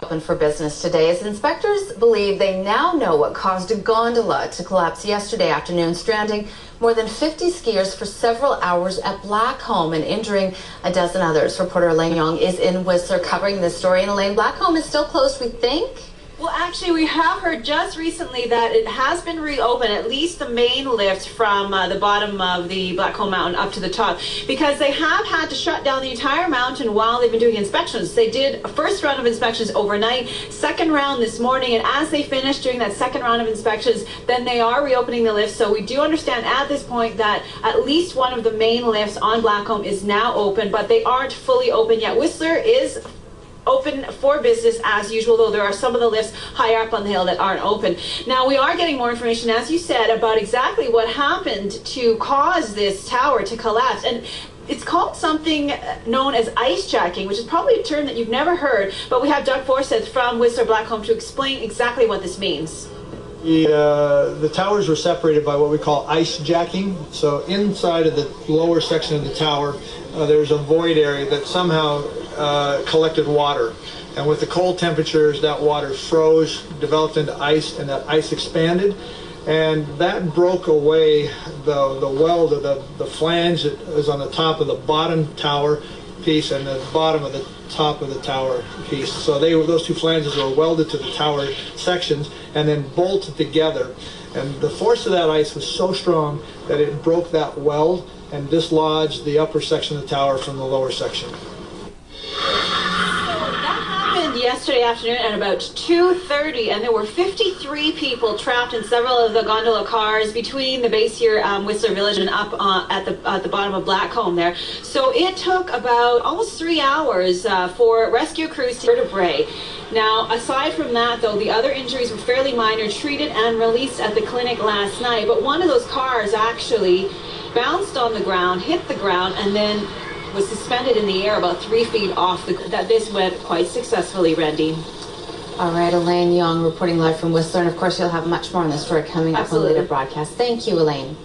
Open for business today as inspectors believe they now know what caused a gondola to collapse yesterday afternoon, stranding more than 50 skiers for several hours at Blackcomb and injuring a dozen others. Reporter Elaine Young is in Whistler covering this story. And Elaine, Blackcomb is still closed, we think? Well, actually, we have heard just recently that it has been reopened, at least the main lift from the bottom of the Blackcomb Mountain up to the top, because they have had to shut down the entire mountain while they've been doing inspections. They did a first round of inspections overnight, second round this morning, and as they finish doing that second round of inspections, then they are reopening the lift. So we do understand at this point that at least one of the main lifts on Blackcomb is now open, but they aren't fully open yet. Whistler is open for business as usual, though there are some of the lifts higher up on the hill that aren't open. Now, we are getting more information, as you said, about exactly what happened to cause this tower to collapse. And it's called something known as ice jacking, which is probably a term that you've never heard, but we have Doug Forsyth from Whistler Blackcomb to explain exactly what this means. The towers were separated by what we call ice jacking. So inside of the lower section of the tower, there's a void area that somehow collected water. And with the cold temperatures, that water froze, developed into ice, and that ice expanded. And that broke away the weld of the flange that is on the top of the bottom tower piece and the bottom of the top of the tower piece. So those two flanges were welded to the tower sections and then bolted together. And the force of that ice was so strong that it broke that weld and dislodged the upper section of the tower from the lower section. Yesterday afternoon at about 2:30, and there were 53 people trapped in several of the gondola cars between the base here, Whistler Village, and up at the bottom of Blackcomb there. So it took about almost 3 hours for rescue crews to vertebrae. Now, aside from that, though, the other injuries were fairly minor, treated and released at the clinic last night. But one of those cars actually bounced on the ground, hit the ground, and then was suspended in the air about 3 feet off this went quite successfully, Randy. All right, Elaine Young reporting live from Whistler, and of course you'll have much more on this story coming up on later broadcast. Thank you, Elaine.